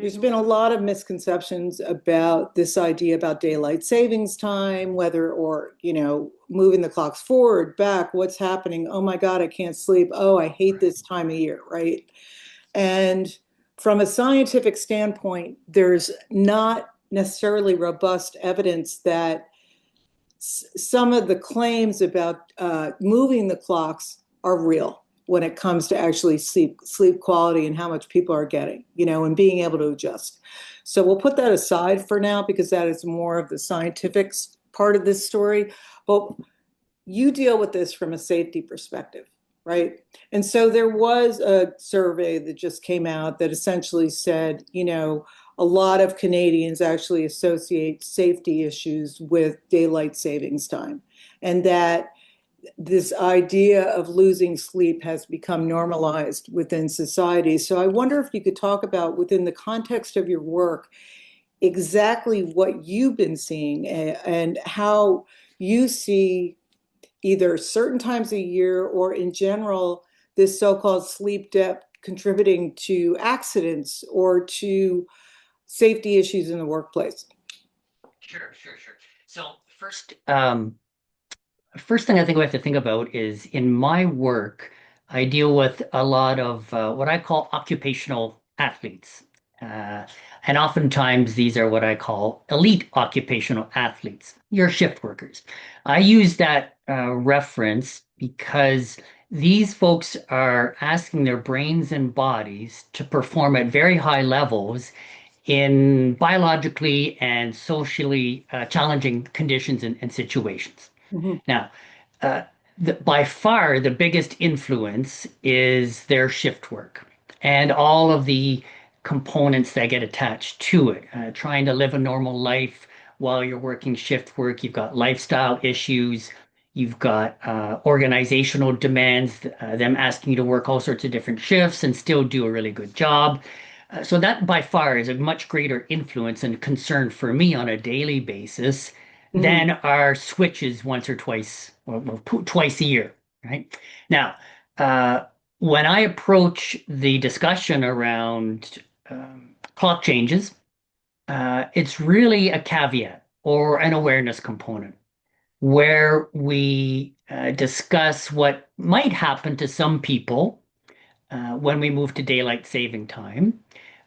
There's been a lot of misconceptions about this idea about daylight savings time, whether or, moving the clocks forward, back, what's happening? Oh my God, I can't sleep. Oh, I hate this time of year, right? And from a scientific standpoint, there's not necessarily robust evidence that some of the claims about moving the clocks are real when it comes to actually sleep quality and how much people are getting, and being able to adjust. So we'll put that aside for now because that is more of the scientific part of this story. But you deal with this from a safety perspective, right? And so there was a survey that just came out that essentially said, a lot of Canadians actually associate safety issues with daylight savings time, and that this idea of losing sleep has become normalized within society. So I wonder if you could talk about, within the context of your work, exactly what you've been seeing and how you see either certain times a year or in general, this so-called sleep debt contributing to accidents or to safety issues in the workplace. Sure. So first thing I think we have to think about is in my work, I deal with a lot of what I call occupational athletes. Uh, and oftentimes these are what I call elite occupational athletes, your shift workers. I use that reference because these folks are asking their brains and bodies to perform at very high levels in biologically and socially challenging conditions and situations. Mhm. Now, uh, by far the biggest influence is their shift work and all of the components that get attached to it. Trying to live a normal life while you're working shift work, you've got lifestyle issues, you've got organizational demands, them asking you to work all sorts of different shifts and still do a really good job. So that by far is a much greater influence and concern for me on a daily basis Mhm. than our switches once or twice, or twice a year, right? Now, uh, when I approach the discussion around clock changes, it's really a caveat or an awareness component where we discuss what might happen to some people when we move to daylight saving time,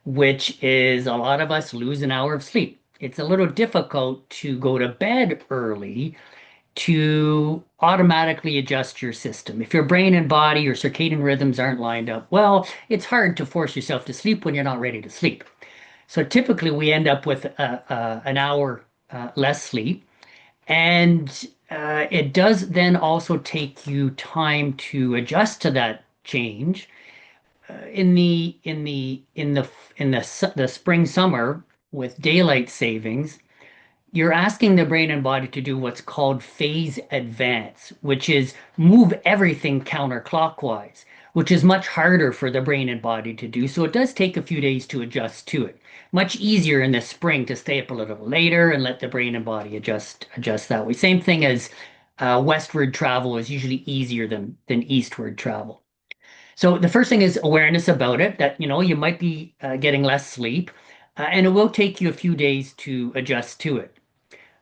which is a lot of us lose an hour of sleep. It's a little difficult to go to bed early to automatically adjust your system. If your brain and body, your circadian rhythms aren't lined up well, it's hard to force yourself to sleep when you're not ready to sleep. So typically we end up with an hour less sleep. And it does then also take you time to adjust to that change in the spring summer with daylight savings, you're asking the brain and body to do what's called phase advance, which is move everything counterclockwise, which is much harder for the brain and body to do. So it does take a few days to adjust to it. Much easier in the spring to stay up a little later and let the brain and body adjust that way. Same thing as westward travel is usually easier than eastward travel. So the first thing is awareness about it, that you might be getting less sleep, and it will take you a few days to adjust to it.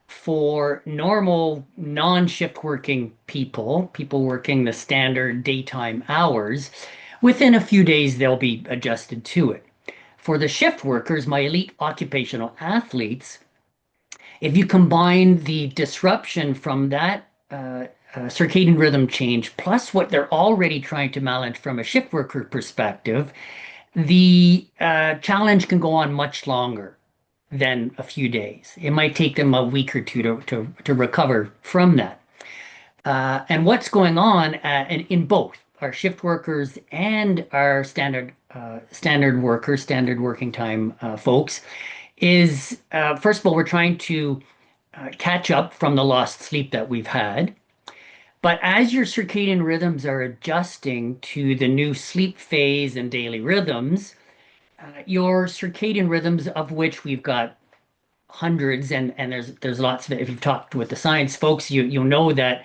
For normal non-shift working people working the standard daytime hours, within a few days they'll be adjusted to it. For the shift workers, my elite occupational athletes, if you combine the disruption from that circadian rhythm change plus what they're already trying to manage from a shift worker perspective, the challenge can go on much longer than a few days. It might take them a week or two to recover from that. And what's going on in both our shift workers and our standard workers, standard working time folks, is first of all, we're trying to catch up from the lost sleep that we've had. But as your circadian rhythms are adjusting to the new sleep phase and daily rhythms, your circadian rhythms, of which we've got hundreds, and there's lots of it. If you've talked with the science folks, you'll know that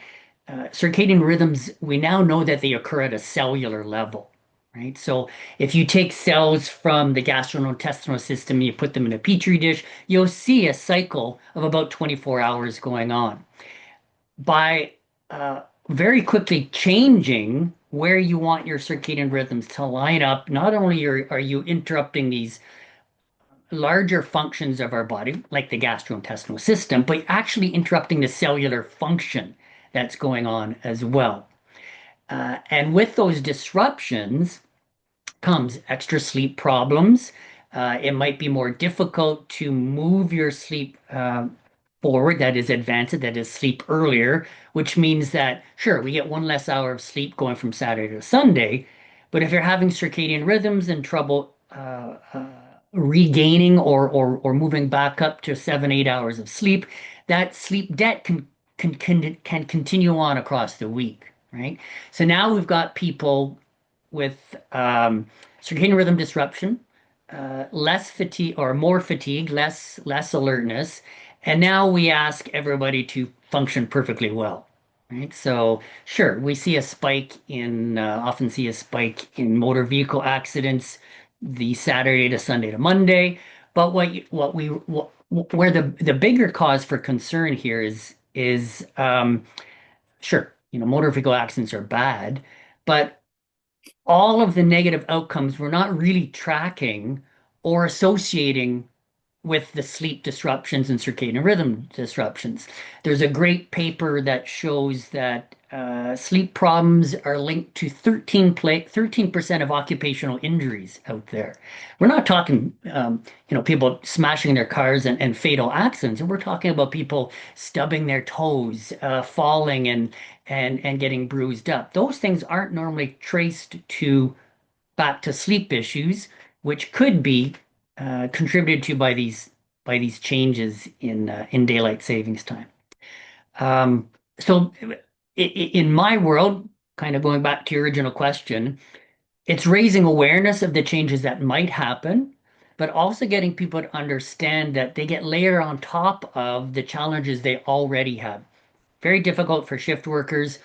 circadian rhythms, we now know that they occur at a cellular level, right? So if you take cells from the gastrointestinal system, you put them in a petri dish, you'll see a cycle of about 24 hours going on. By very quickly changing where you want your circadian rhythms to line up, not only are you interrupting these larger functions of our body, like the gastrointestinal system, but actually interrupting the cellular function that's going on as well. And with those disruptions comes extra sleep problems. It might be more difficult to move your sleep forward, that is advance it, that is sleep earlier, which means that, sure, we get one less hour of sleep going from Saturday to Sunday, but if you're having circadian rhythms and trouble regaining or moving back up to 7, 8 hours of sleep, that sleep debt can continue on across the week, right? So now we've got people with circadian rhythm disruption, less fatigue or more fatigue, less alertness, and now we ask everybody to function perfectly well, right? So sure, we see a spike in often see a spike in motor vehicle accidents the Saturday to Sunday to Monday, but where the bigger cause for concern here is sure, motor vehicle accidents are bad, but all of the negative outcomes we're not really tracking or associating with the sleep disruptions and circadian rhythm disruptions. There's a great paper that shows that sleep problems are linked to 13% of occupational injuries out there. We're not talking, people smashing their cars and fatal accidents. We're talking about people stubbing their toes, falling and getting bruised up. Those things aren't normally traced to back to sleep issues, which could be contributed to by these changes in daylight savings time. So in my world, kind of going back to your original question, it's raising awareness of the changes that might happen, but also getting people to understand that they get layered on top of the challenges they already have. Very difficult for shift workers,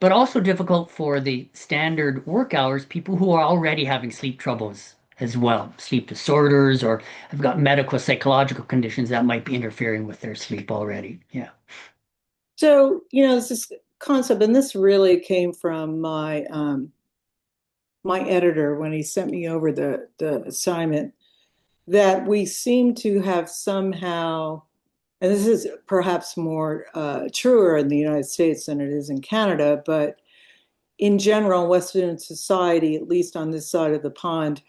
but also difficult for the standard work hours, people who are already having sleep troubles as well, sleep disorders, or have got medical psychological conditions that might be interfering with their sleep already. Yeah. So, it's this concept, and this really came from my editor when he sent me over the assignment, that we seem to have somehow, and this is perhaps more truer in the United States than it is in Canada, but in general, Western society, at least on this side of the pond,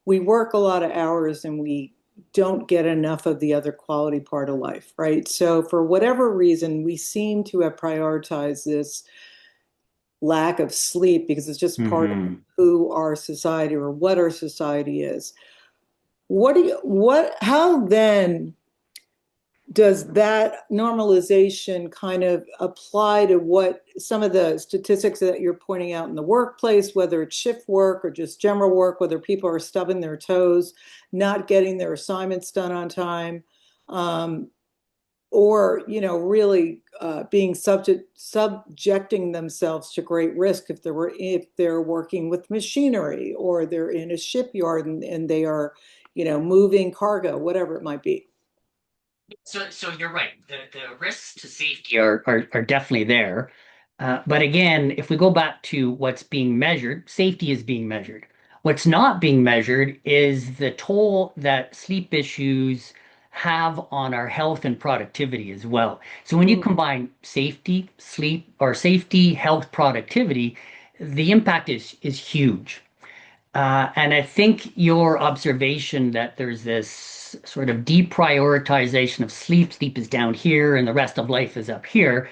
we work a lot of hours and we don't get enough of the other quality part of life, right? So for whatever reason, we seem to have prioritized this lack of sleep because it's just part of Hmm. who our society or what our society is. How then does that normalization kind of apply to what some of the statistics that you're pointing out in the workplace, whether it's shift work or just general work, whether people are stubbing their toes, not getting their assignments done on time, um, or really being subjecting themselves to great risk if they're working with machinery or they're in a shipyard and they are moving cargo, whatever it might be. So you're right. The risks to safety are definitely there. But again, if we go back to what's being measured, safety is being measured. What's not being measured is the toll that sleep issues have on our health and productivity as well. So when you Mm. combine safety, sleep, or safety, health, productivity, the impact is huge. And I think your observation that there's this sort of deprioritization of sleep, sleep is down here and the rest of life is up here,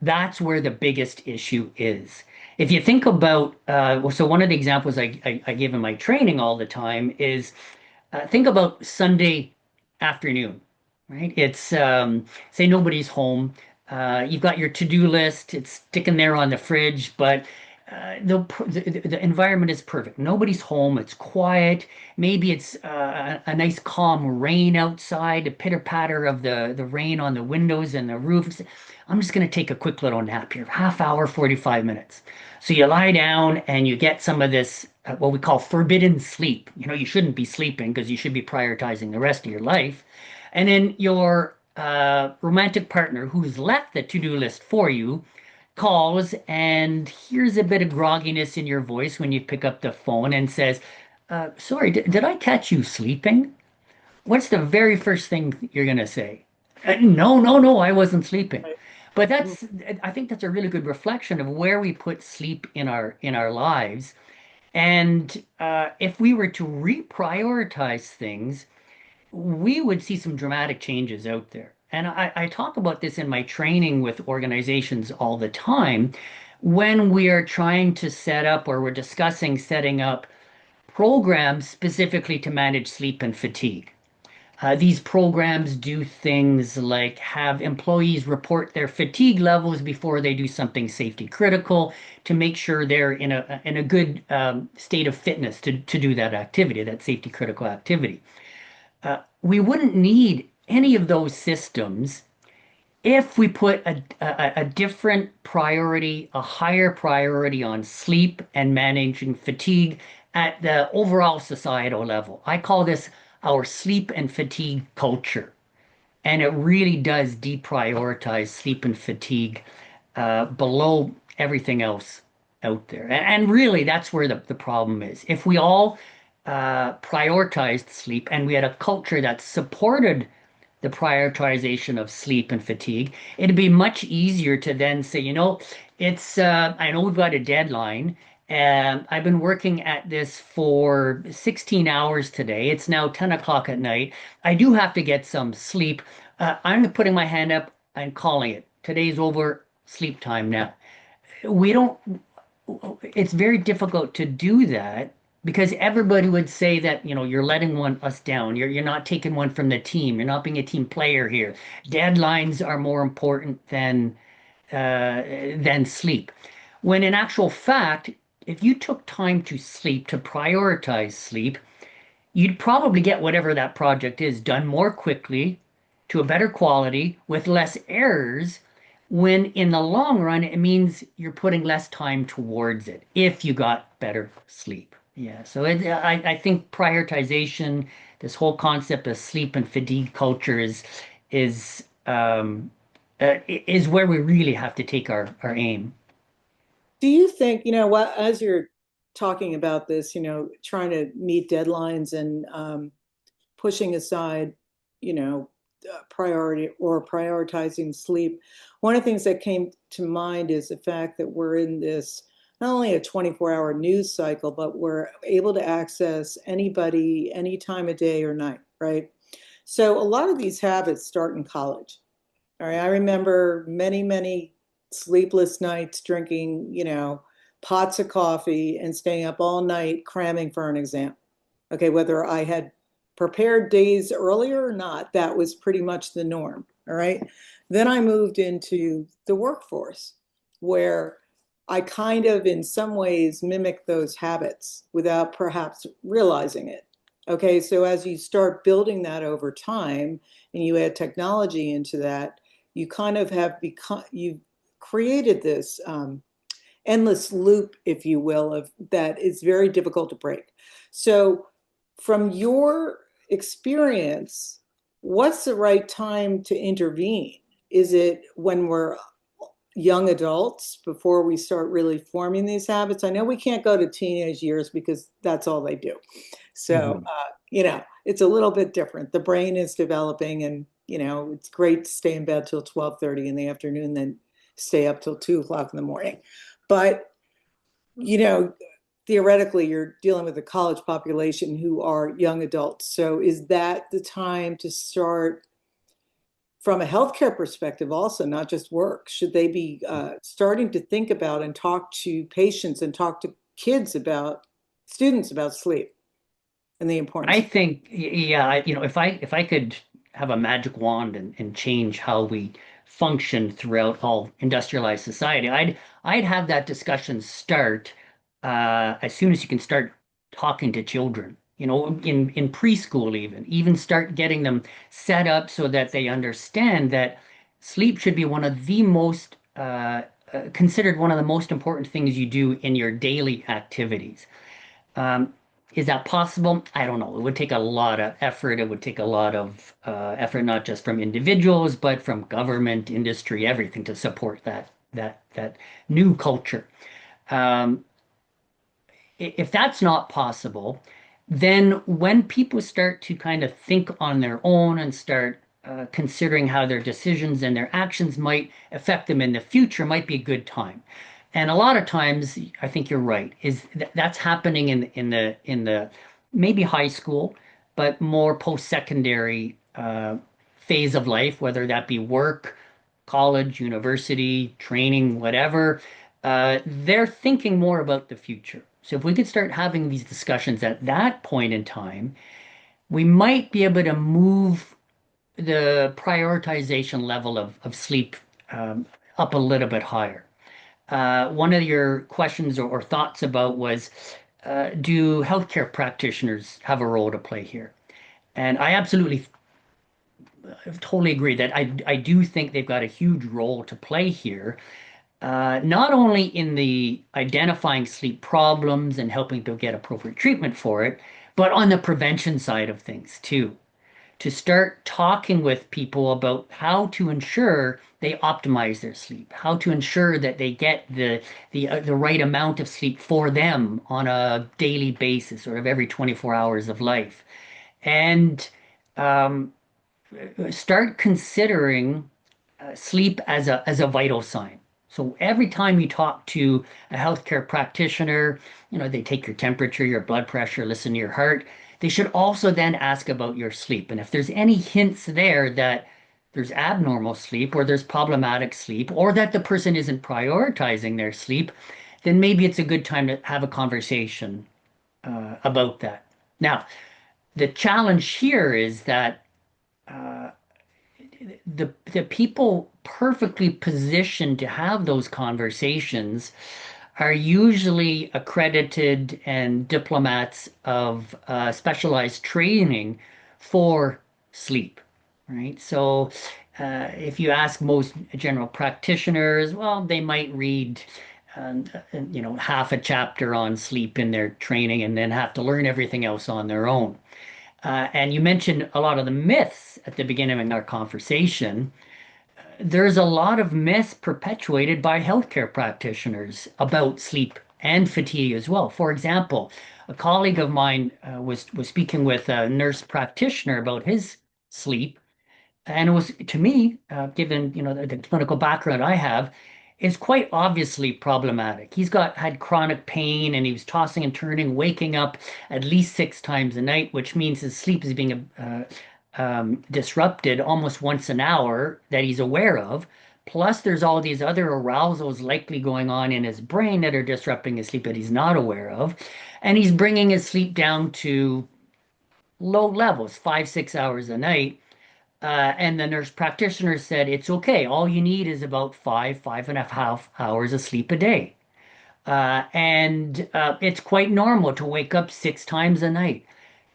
that's where the biggest issue is. If you think about, so one of the examples I give in my training all the time is think about Sunday afternoon, right? It's say nobody's home. You've got your to-do list. It's sticking there on the fridge, but the environment is perfect. Nobody's home. It's quiet. Maybe it's a nice calm rain outside, the pitter patter of the rain on the windows and the roofs. I'm just going to take a quick little nap here, half hour, 45 minutes. So you lie down and you get some of this, what we call forbidden sleep. You know, you shouldn't be sleeping because you should be prioritizing the rest of your life. And then your romantic partner who's left the to-do list for you calls and hears a bit of grogginess in your voice when you pick up the phone and says, sorry, did I catch you sleeping? What's the very first thing you're going to say? No, no, no, I wasn't sleeping. Right. But Mm. I think that's a really good reflection of where we put sleep in our lives. And if we were to reprioritize things, we would see some dramatic changes out there. And I talk about this in my training with organizations all the time when we are trying to set up or we're discussing setting up programs specifically to manage sleep and fatigue. These programs do things like have employees report their fatigue levels before they do something safety critical to make sure they're in a good state of fitness to do that activity, that safety critical activity. We wouldn't need any of those systems if we put a different priority, a higher priority on sleep and managing fatigue at the overall societal level. I call this our sleep and fatigue culture. And it really does deprioritize sleep and fatigue below everything else out there. And really, that's where the problem is. If we all prioritized sleep and we had a culture that supported the prioritization of sleep and fatigue, it'd be much easier to then say, you know, I know we've got a deadline. And I've been working at this for 16 hours today. It's now 10 o'clock at night. I do have to get some sleep. I'm putting my hand up and calling it. Today's over, sleep time now. We don't, it's very difficult to do that because everybody would say that, you know, you're letting us down. You're not taking one from the team. You're not being a team player here. Deadlines are more important than sleep. When in actual fact, if you took time to sleep, to prioritize sleep, you'd probably get whatever that project is done more quickly, to a better quality, with less errors, when in the long run, it means you're putting less time towards it if you got better sleep. Yeah, so I think prioritization, this whole concept of sleep and fatigue culture is is where we really have to take our aim. Do you think, what, as you're talking about this, trying to meet deadlines and pushing aside, priority or prioritizing sleep, one of the things that came to mind is the fact that we're in this not only a 24-hour news cycle, but we're able to access anybody any time of day or night, right? So a lot of these habits start in college. All right, I remember many, many sleepless nights drinking, pots of coffee and staying up all night cramming for an exam. Okay, whether I had prepared days earlier or not, that was pretty much the norm. All right. Then I moved into the workforce where I kind of, in some ways, mimic those habits without perhaps realizing it. Okay, so as you start building that over time and you add technology into that, you kind of have become, you've created this endless loop, if you will, of that is very difficult to break. So, from your experience, what's the right time to intervene? Is it when we're young adults before we start really forming these habits? I know we can't go to teenage years because that's all they do. So, Mhm. it's a little bit different. The brain is developing, and it's great to stay in bed till 12:30 in the afternoon, then stay up till 2 o'clock in the morning. But you know, theoretically, you're dealing with a college population who are young adults. So is that the time to start from a healthcare perspective also, not just work? Should they be starting to think about and talk to patients and talk to students about sleep and the I importance? think, yeah, if I could have a magic wand and change how we function throughout all industrialized society. I'd have that discussion start as soon as you can start talking to children. In preschool, even start getting them set up so that they understand that sleep should be one of the most considered one of the most important things you do in your daily activities. Um, is that possible? I don't know. It would take a lot of effort. It would take a lot of effort, not just from individuals, but from government, industry, everything to support that new culture. Um, if that's not possible, then when people start to kind of think on their own and start considering how their decisions and their actions might affect them in the future, might be a good time. And a lot of times, I think you're right, is that's happening in the maybe high school, but more post-secondary phase of life, whether that be work, college, university, training, whatever. They're thinking more about the future. So if we could start having these discussions at that point in time, we might be able to move the prioritization level of sleep um, up a little bit higher. One of your questions or thoughts about was, do healthcare practitioners have a role to play here? And I absolutely totally agree that I do think they've got a huge role to play here, not only in the identifying sleep problems and helping to get appropriate treatment for it, but on the prevention side of things too. To start talking with people about how to ensure they optimize their sleep, how to ensure that they get the right amount of sleep for them on a daily basis, sort of every 24 hours of life, and um, start considering sleep as a vital sign. So every time you talk to a healthcare practitioner, they take your temperature, your blood pressure, listen to your heart. They should also then ask about your sleep. And if there's any hints there that there's abnormal sleep or there's problematic sleep or that the person isn't prioritizing their sleep, then maybe it's a good time to have a conversation about that. Now, the challenge here is that uh, the people perfectly positioned to have those conversations are usually accredited and diplomats of specialized training for sleep, right? So if you ask most general practitioners, well, they might read half a chapter on sleep in their training and then have to learn everything else on their own. And you mentioned a lot of the myths at the beginning of our conversation. There's a lot of myths perpetuated by healthcare practitioners about sleep and fatigue as well. For example, a colleague of mine was speaking with a nurse practitioner about his sleep, and it was to me, given the clinical background I have, is quite obviously problematic. He's got had chronic pain, and he was tossing and turning, waking up at least 6 times a night, which means his sleep is being disrupted almost once an hour that he's aware of. Plus, there's all these other arousals likely going on in his brain that are disrupting his sleep that he's not aware of. And he's bringing his sleep down to low levels, 5, 6 hours a night. And the nurse practitioner said, it's okay. All you need is about 5 and a half hours of sleep a day. And it's quite normal to wake up 6 times a night.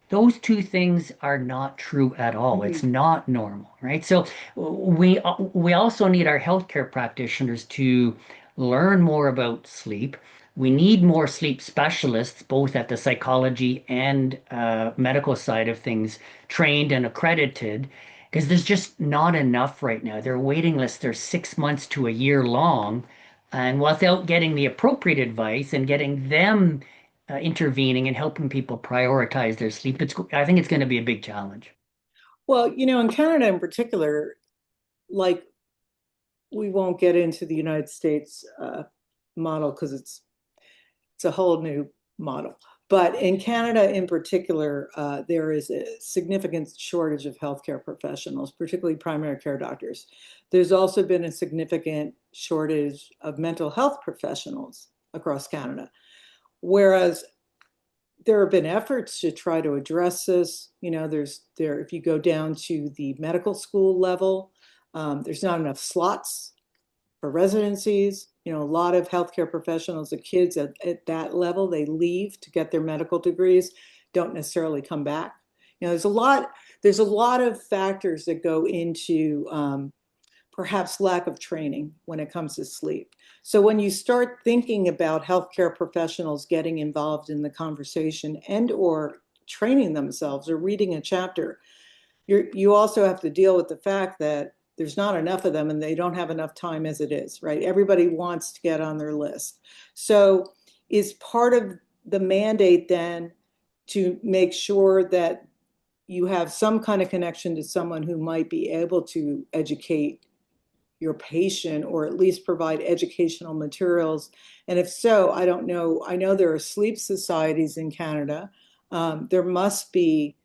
Those two things are not true at all. It's Mhm. not normal, right? So we also need our healthcare practitioners to learn more about sleep. We need more sleep specialists, both at the psychology and medical side of things, trained and accredited, because there's just not enough right now. Their waiting lists are 6 months to a year long, and without getting the appropriate advice and getting them intervening and helping people prioritize their sleep, I think it's going to be a big challenge. Well, in Canada in particular, like we won't get into the United States model because it's a whole new model. But in Canada in particular, there is a significant shortage of healthcare professionals, particularly primary care doctors. There's also been a significant shortage of mental health professionals across Canada. Whereas there have been efforts to try to address this. If you go down to the medical school level, There's not enough slots for residencies. You know, a lot of healthcare professionals, the kids at that level, they leave to get their medical degrees, don't necessarily come back. You know, there's a lot of factors that go into perhaps lack of training when it comes to sleep. So when you start thinking about healthcare professionals getting involved in the conversation and or training themselves or reading a chapter, you also have to deal with the fact that there's not enough of them and they don't have enough time as it is, right? Everybody wants to get on their list. So is part of the mandate then to make sure that you have some kind of connection to someone who might be able to educate your patient or at least provide educational materials? And if so, I don't know. I know there are sleep societies in Canada. There must be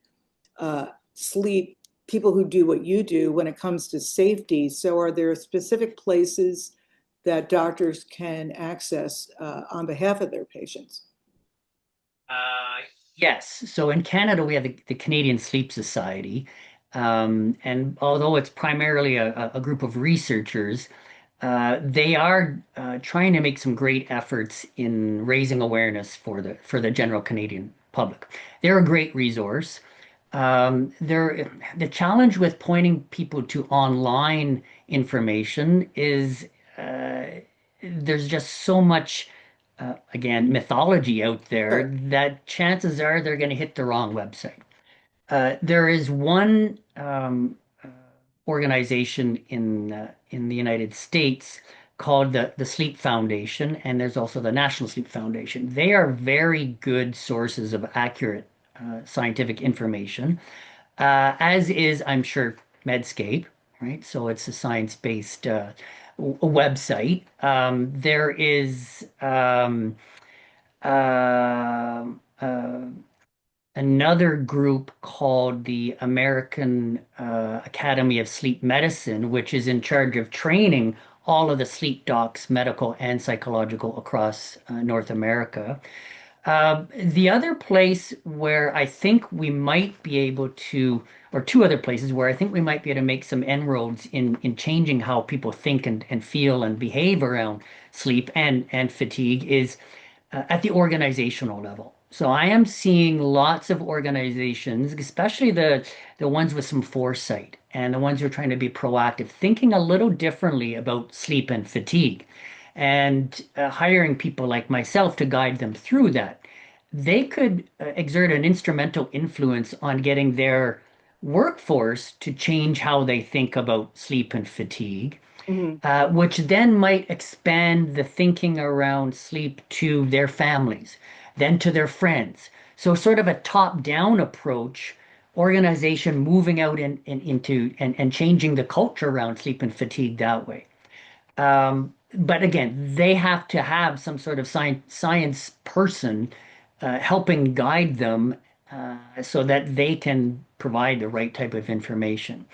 sleep people who do what you do when it comes to safety. So are there specific places that doctors can access on behalf of their patients? Uh, yes. So in Canada, we have the Canadian Sleep Society. And although it's primarily a group of researchers, they are trying to make some great efforts in raising awareness for the general Canadian public. They're a great resource. The challenge with pointing people to online information is there's just so much, again, mythology out there Sure. that chances are they're going to hit the wrong website. There is one organization in the United States called the Sleep Foundation, and there's also the National Sleep Foundation. They are very good sources of accurate scientific information, as is, I'm sure, Medscape, right? So it's a science-based website. There is uh, another group called the American Academy of Sleep Medicine, which is in charge of training all of the sleep docs, medical and psychological, across North America. The other place where I think we might be able to, or two other places where I think we might be able to make some inroads in changing how people think and feel and behave around sleep and fatigue is at the organizational level. So I am seeing lots of organizations, especially the ones with some foresight and the ones who are trying to be proactive, thinking a little differently about sleep and fatigue, and hiring people like myself to guide them through that. They could exert an instrumental influence on getting their workforce to change how they think about sleep and fatigue, Mhm. which then might expand the thinking around sleep to their families, then to their friends. So, sort of a top-down approach, organization moving out into and changing the culture around sleep and fatigue that way. But again, they have to have some sort of science person helping guide them so that they can provide the right type of information.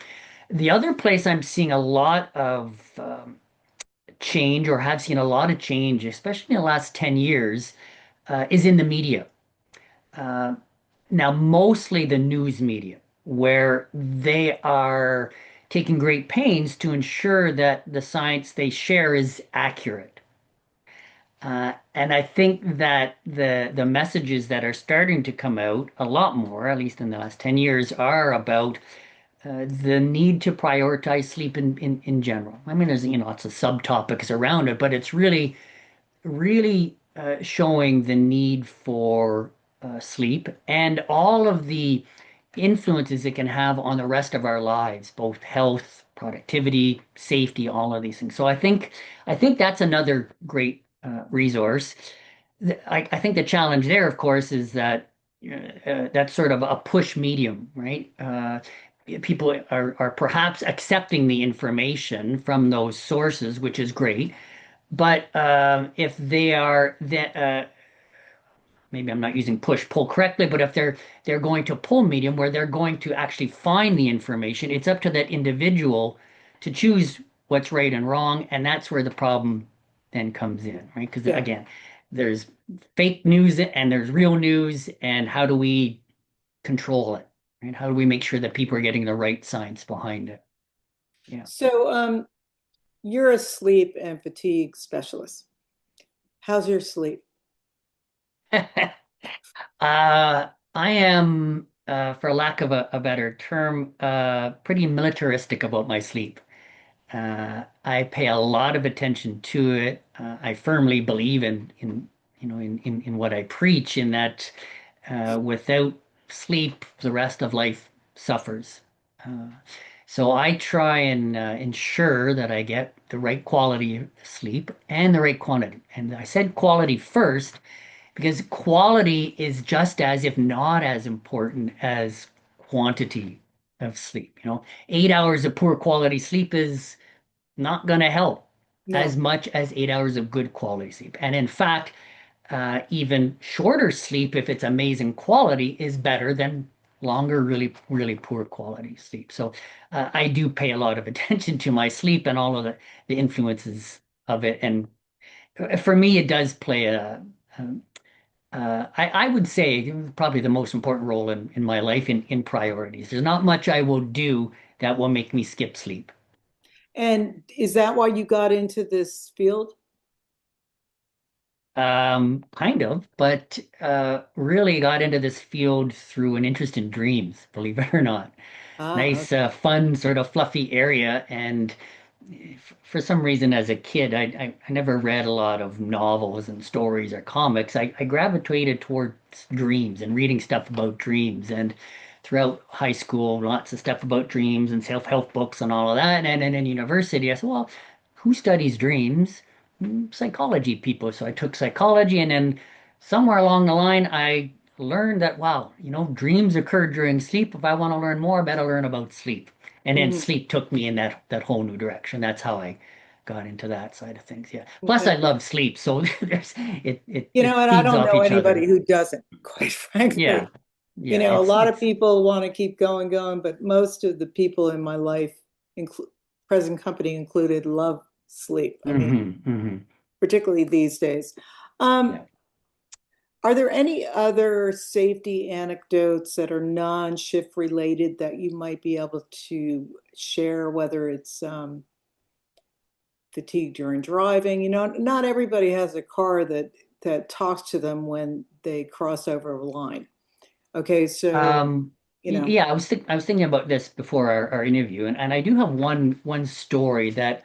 The other place I'm seeing a lot of change, or have seen a lot of change, especially in the last 10 years, is in the media. Uh, Now, mostly the news media, where they are taking great pains to ensure that the science they share is accurate. And I think that the messages that are starting to come out a lot more, at least in the last 10 years, are about the need to prioritize sleep in general. I mean, there's lots of subtopics around it, but it's really showing the need for sleep and all of the influences it can have on the rest of our lives, both health, productivity, safety, all of these things. So I think that's another great resource. I think the challenge there, of course, is that that's sort of a push medium, right? People are perhaps accepting the information from those sources, which is great. But if they are that maybe I'm not using push pull correctly, but if they're going to pull medium where they're going to actually find the information, it's up to that individual to choose what's right and wrong, and that's where the problem then comes in, right? Because Yeah. again, there's fake news and there's real news, and how do we control it? Right? How do we make sure that people are getting the right science behind it? Yeah. So, you're a sleep and fatigue specialist. How's your sleep? I am, for lack of a better term, pretty militaristic about my sleep. I pay a lot of attention to it. I firmly believe in what I preach, in that without sleep, the rest of life suffers. Uh, so I try and ensure that I get the right quality of sleep and the right quantity. And I said quality first because quality is just as, if not as important as quantity of sleep. 8 hours of poor quality sleep is not going to help as No. much as 8 hours of good quality sleep. And in fact, even shorter sleep, if it's amazing quality, is better than longer, really, really poor quality sleep. So I do pay a lot of attention to my sleep and all of the influences of it. And for me, it does play I would say probably the most important role in my life in priorities. There's not much I will do that will make me skip sleep. And is that why you got into this field? Kind of, but really got into this field through an interest in dreams, believe it or not. Ah, Nice, okay. fun, sort of fluffy area. And for some reason, as a kid, I never read a lot of novels and stories or comics. I gravitated towards dreams and reading stuff about dreams. And throughout high school, lots of stuff about dreams and self-help books and all of that. And then in university, I said, well, who studies dreams? Psychology people. So I took psychology, and then somewhere along the line, I learned that, wow, dreams occur during sleep. If I want to learn more, I better learn about sleep. And then Mhm. sleep took me in that whole new direction. That's how I got into that side of things. Yeah. Plus, Okay. I love sleep, so there's You it know, and I feeds don't off know each anybody other. who doesn't, quite Yeah, frankly. You yeah. know, a It's lot of it's. people want to keep going, but most of the people in my life, inclu present company included, love sleep. I mean, Hmm. particularly these days. Um, Yeah. are there any other safety anecdotes that are non-shift related that you might be able to share, whether it's fatigue during driving? You know, not everybody has a car that talks to them when they cross over a line. Okay, so, you know, Yeah, I was thinking about this before our interview, and I do have one story that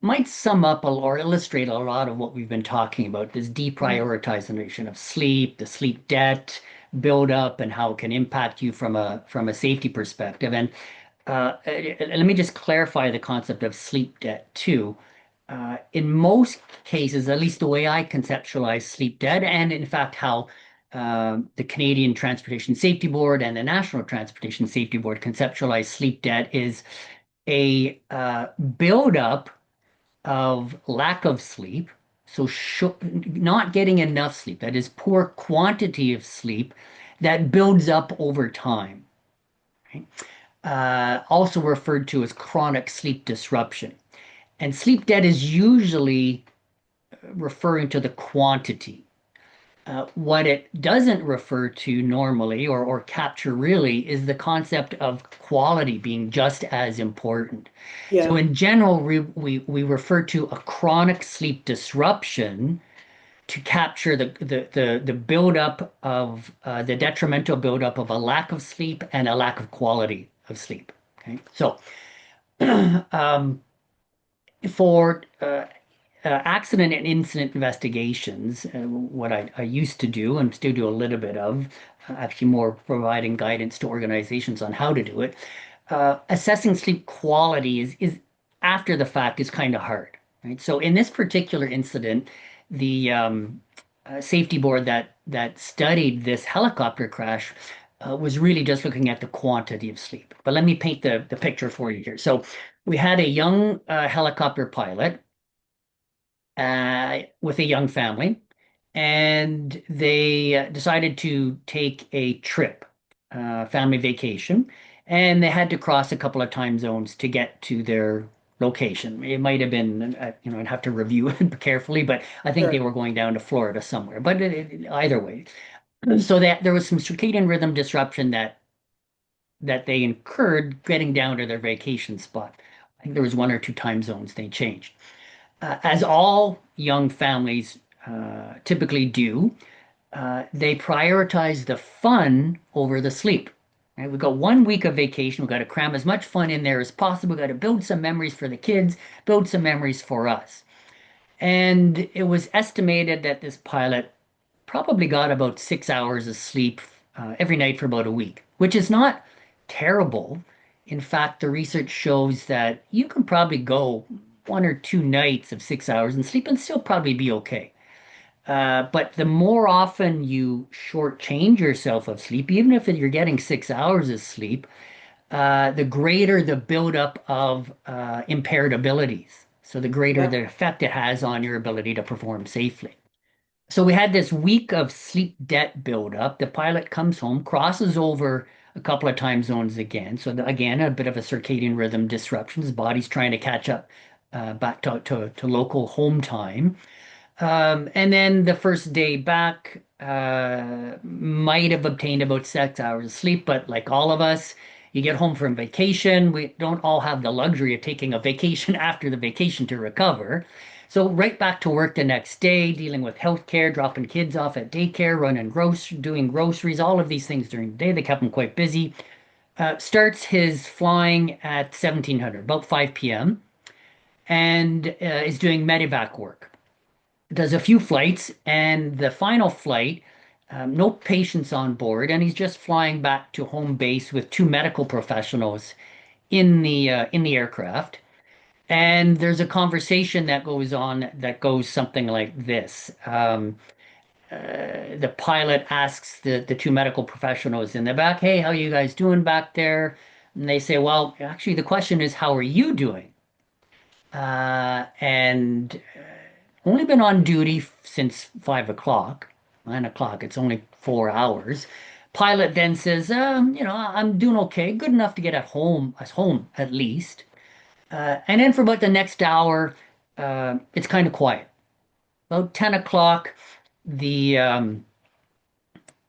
might sum up or illustrate a lot of what we've been talking about, this mhm, deprioritization of sleep, the sleep debt build up, and how it can impact you from a safety perspective. And let me just clarify the concept of sleep debt too. In most cases, at least the way I conceptualize sleep debt, and in fact how the Canadian Transportation Safety Board and the National Transportation Safety Board conceptualize sleep debt, is a buildup of lack of sleep, so not getting enough sleep, that is poor quantity of sleep that builds up over time. Right? Also referred to as chronic sleep disruption. And sleep debt is usually referring to the quantity. What it doesn't refer to normally or capture really is the concept of quality being just as important. yeah, So in general, we refer to a chronic sleep disruption to capture the buildup of the detrimental buildup of a lack of sleep and a lack of quality of sleep. Okay, so um, for accident and incident investigations, what I used to do and still do a little bit of, actually more providing guidance to organizations on how to do it. Assessing sleep quality is after the fact is kind of hard, right? So in this particular incident, the safety board that studied this helicopter crash was really just looking at the quantity of sleep. But let me paint the picture for you here. So we had a young helicopter pilot with a young family, and they decided to take a trip, family vacation, and they had to cross a couple of time zones to get to their location. It might have been, I'd have to review it carefully, but I think they sure. were going down to Florida somewhere. But either way, so that there was some circadian rhythm disruption that that they incurred getting down to their vacation spot. I think there was one or two time zones they changed. As all young families typically do, they prioritize the fun over the sleep. Right? We've got 1 week of vacation. We've got to cram as much fun in there as possible. We've got to build some memories for the kids, build some memories for us. And it was estimated that this pilot probably got about 6 hours of sleep every night for about a week, which is not terrible. In fact, the research shows that you can probably go 1 or 2 nights of 6 hours and sleep and still probably be okay. But the more often you shortchange yourself of sleep, even if you're getting 6 hours of sleep, the greater the buildup of impaired abilities. So the greater Yeah. the effect it has on your ability to perform safely. So we had this week of sleep debt buildup. The pilot comes home, crosses over a couple of time zones again. So again, a bit of a circadian rhythm disruption. His body's trying to catch up back to local home time. And then the first day back, might have obtained about 6 hours of sleep, but like all of us, you get home from vacation. We don't all have the luxury of taking a vacation after the vacation to recover. So right back to work the next day, dealing with healthcare, dropping kids off at daycare, doing groceries, all of these things during the day. They kept him quite busy. Starts his flying at 1700, about 5 p.m., and is doing medevac work, does a few flights, and the final flight, no patients on board, and he's just flying back to home base with two medical professionals in the aircraft. And there's a conversation that goes on that goes something like this. The pilot asks the two medical professionals in the back, "Hey, how are you guys doing back there?" And they say, "Well, actually, the question is, how are you doing?" And only been on duty since 5 o'clock, 9 o'clock. It's only 4 hours. Pilot then says, I'm doing okay, good enough to get home at least. And then for about the next hour, it's kind of quiet. About 10 o'clock, the on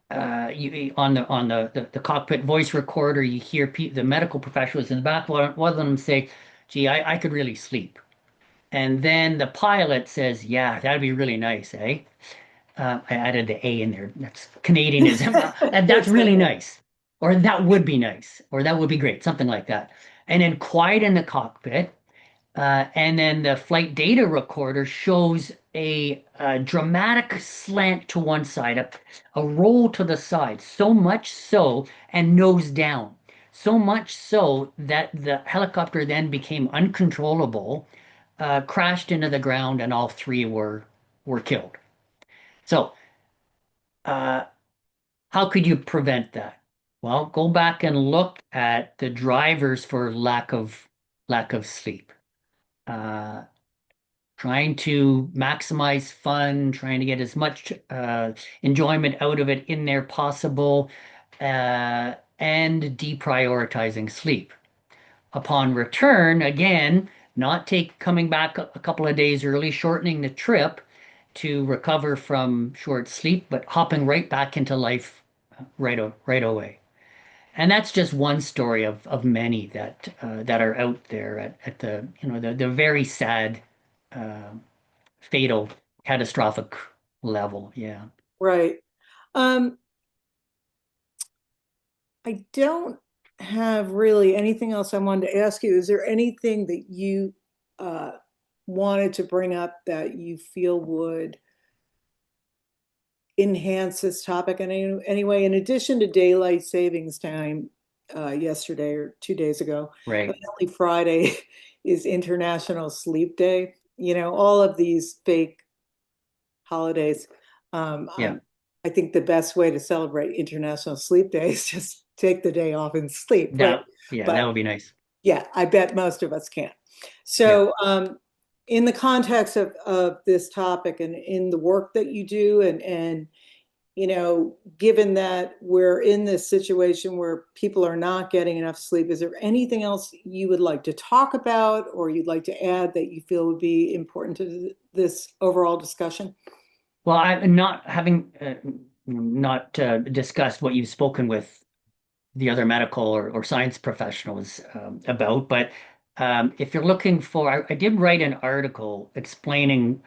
the cockpit voice recorder, you hear the medical professionals in the back. One of them say, "Gee, I could really sleep." And then the pilot says, "Yeah, that'd be really nice, eh?" I added the A in there. That's Canadianism. And that's It's really okay. nice. Or that would be nice. Or that would be great. Something like that. And then quiet in the cockpit. And then the flight data recorder shows a dramatic slant to one side, a roll to the side, so much so, and nose down. So much so that the helicopter then became uncontrollable, crashed into the ground, and all three were killed. So, uh, how could you prevent that? Well, go back and look at the drivers for lack of sleep. Uh, Trying to maximize fun, trying to get as much enjoyment out of it in there possible, and deprioritizing sleep. Upon return, again, not take coming back a couple of days early, shortening the trip to recover from short sleep, but hopping right back into life right away. And that's just one story of many that are out there at the very sad, uh, fatal, catastrophic level. Yeah. Right. Um, I don't have really anything else I wanted to ask you. Is there anything that you uh, wanted to bring up that you feel would enhance this topic in any way, in addition to daylight savings time yesterday or 2 days ago? Right. Apparently Friday is International Sleep Day. You know, all of these fake holidays. Yeah. I think the best way to celebrate International Sleep Day is just take the day off and sleep. That But would be nice. yeah, I bet most of us can't. Yeah. So, in the context of this topic and in the work that you do, and given that we're in this situation where people are not getting enough sleep, is there anything else you would like to talk about or you'd like to add that you feel would be important to this overall discussion? Well, I'm not having not discussed what you've spoken with the other medical or science professionals about. But if you're looking for, I did write an article explaining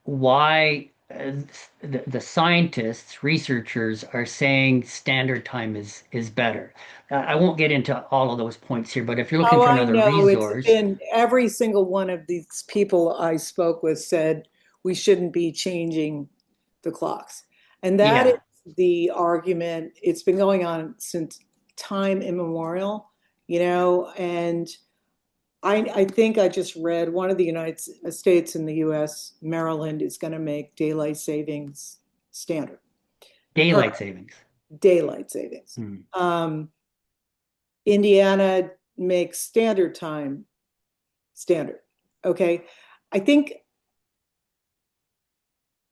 why the scientists, researchers are saying standard time is better. I won't get into all of those points here, but if you're looking Oh, for I another know. It's resource, been every single one of these people I spoke with said we shouldn't be changing the clocks. And that is yeah, the argument. It's been going on since time immemorial, and I think I just read one of the United States in the US, Maryland, is going to make daylight savings standard. daylight Per savings. daylight savings. Hmm. Um, Indiana makes standard time standard. Okay. I think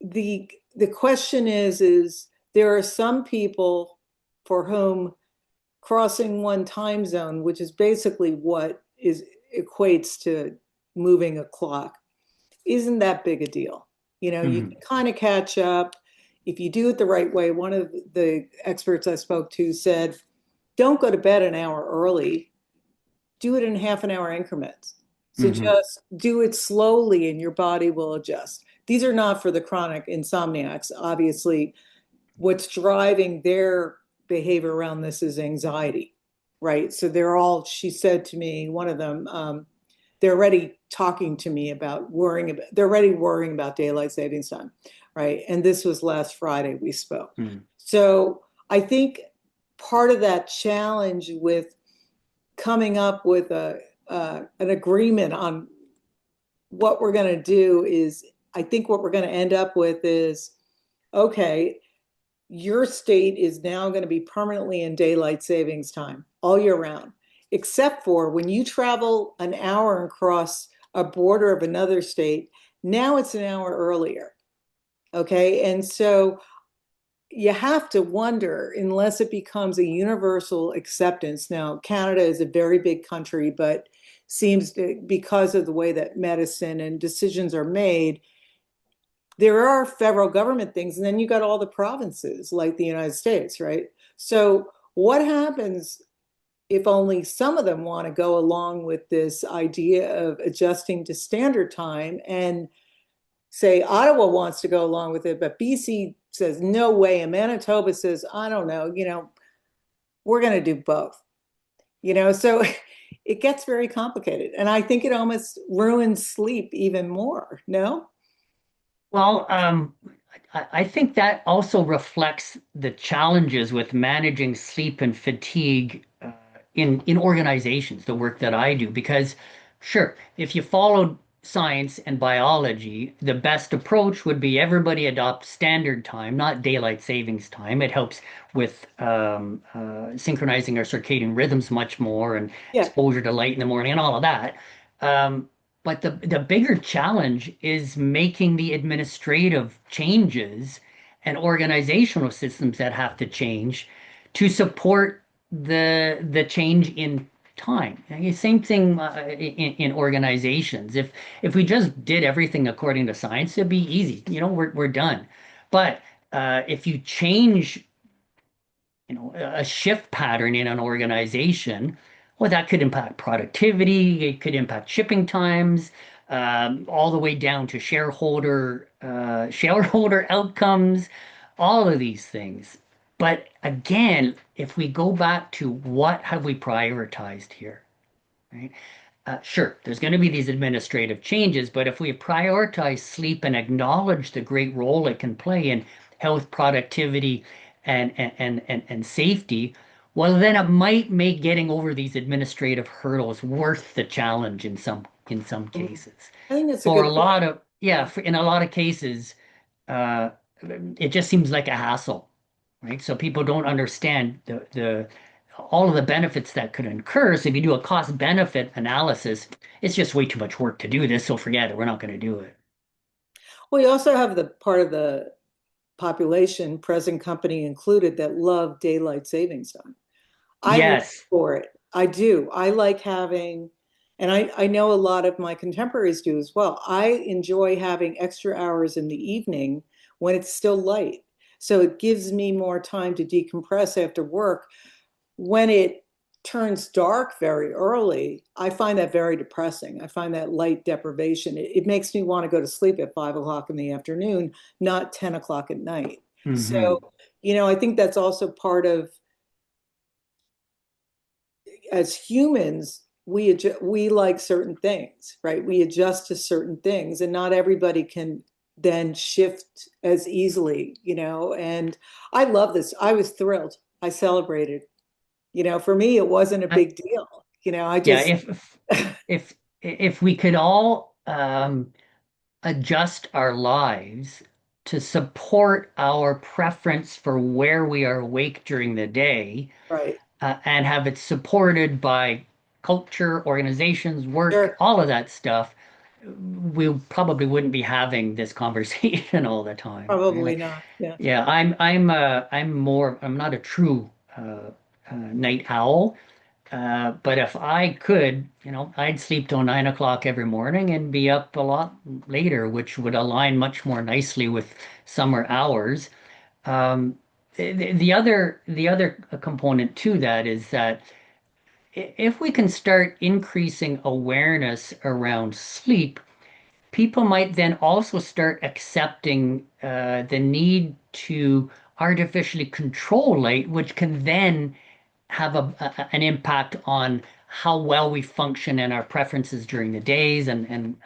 the question is there are some people for whom crossing one time zone, which is basically what is equates to moving a clock, isn't that big a deal. You can Hmm. kind of catch up if you do it the right way. One of the experts I spoke to said, don't go to bed an hour early, do it in half an hour increments. So Hmm. just do it slowly and your body will adjust. These are not for the chronic insomniacs. Obviously, what's driving their behavior around this is anxiety, right? So she said to me, one of them, they're already talking to me about they're already worrying about daylight savings time, right? And this was last Friday we spoke. Hmm. So I think part of that challenge with coming up with an agreement on what we're going to do is, I think what we're going to end up with is, okay, your state is now going to be permanently in daylight savings time all year round, except for when you travel an hour and cross a border of another state, now it's an hour earlier. Okay. And so you have to wonder, unless it becomes a universal acceptance. Now, Canada is a very big country, but seems to, because of the way that medicine and decisions are made, there are federal government things, and then you got all the provinces like the United States, right? So, what happens if only some of them want to go along with this idea of adjusting to standard time, and say Ottawa wants to go along with it, but BC says no way, and Manitoba says, I don't know, we're going to do both, so it gets very complicated. And I think it almost ruins sleep even more, no? Well, I think that also reflects the challenges with managing sleep and fatigue in organizations, the work that I do. Because, sure, if you followed science and biology, the best approach would be everybody adopt standard time, not daylight savings time. It helps with synchronizing our circadian rhythms much more and Yeah. exposure to light in the morning and all of that. Um, but the bigger challenge is making the administrative changes and organizational systems that have to change to support the change in time. Same thing in organizations. If we just did everything according to science, it'd be easy. We're done. But if you change a shift pattern in an organization, well, that could impact productivity, it could impact shipping times, all the way down to shareholder outcomes, all of these things. But again, if we go back to what have we prioritized here, right? Sure, there's going to be these administrative changes, but if we prioritize sleep and acknowledge the great role it can play in health, productivity, and safety, well, then it might make getting over these administrative hurdles worth the challenge in some cases. I think that's a For a good point. lot of yeah, Yeah. in a lot of cases, uh, it just seems like a hassle, right? So people don't understand the all of the benefits that could incur. So if you do a cost benefit analysis, it's just way too much work to do this. So forget it. We're not going to do it. Well, you also have the part of the population, present company included, that love daylight savings time. I live Yes. for it. I do. I like having, and I know a lot of my contemporaries do as well. I enjoy having extra hours in the evening when it's still light. So it gives me more time to decompress after work. when it turns dark very early, I find that very depressing. I find that light deprivation. It makes me want to go to sleep at 5 o'clock in the afternoon, not 10 o'clock at night. So, Hmm. I think that's also part of, as humans, we like certain things, right? We adjust to certain things, and not everybody can then shift as easily, And I love this. I was thrilled. I celebrated. For me, it wasn't a I, big deal. I yeah, just, if we could all adjust our lives to support our preference for where we are awake during the day, right. and have it supported by culture, organizations, work, Sure. all of that stuff, we probably wouldn't be having this conversation all the time, right? Probably Like, not. Yeah. yeah, I'm not a true night owl. But if I could, I'd sleep till 9 o'clock every morning and be up a lot later, which would align much more nicely with summer hours. Um, the other component to that is that if we can start increasing awareness around sleep, people might then also start accepting the need to artificially control light, which can then have an impact on how well we function and our preferences during the days and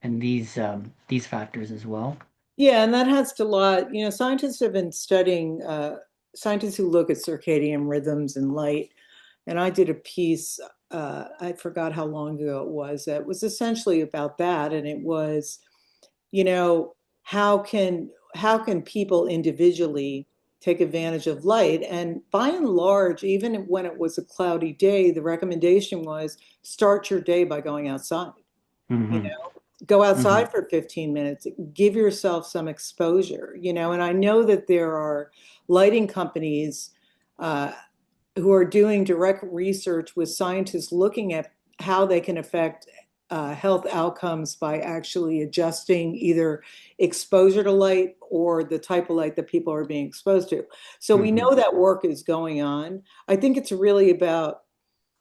these factors as well. Yeah, and that has to lot, scientists have been studying, scientists who look at circadian rhythms and light. And I did a piece, I forgot how long ago it was, that was essentially about that. And it was, you know, how can people individually take advantage of light? And by and large, even when it was a cloudy day, the recommendation was start your day by going outside. You Hmm. know, go Hmm. outside for 15 minutes, give yourself some exposure, and I know that there are lighting companies uh, who are doing direct research with scientists looking at how they can affect health outcomes by actually adjusting either exposure to light or the type of light that people are being exposed to. So we Hmm. know that work is going on. I think it's really about,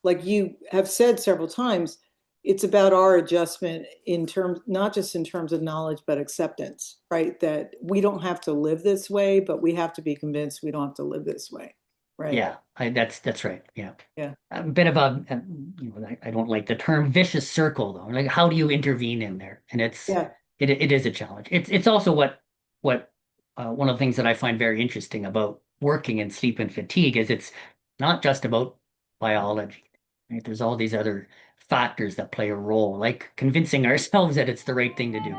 like you have said several times, it's about our adjustment in terms, not just in terms of knowledge, but acceptance, right? That we don't have to live this way, but we have to be convinced we don't have to live this way, right? Yeah, that's right. Yeah. Yeah. A bit of I don't like the term vicious circle though. Like, how do you intervene in there? And Yeah. it is a challenge. It's also what one of the things that I find very interesting about working in sleep and fatigue is it's not just about biology, right? There's all these other factors that play a role, like convincing ourselves that it's the right thing to do.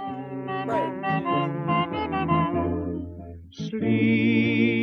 Right. It is. Sleep.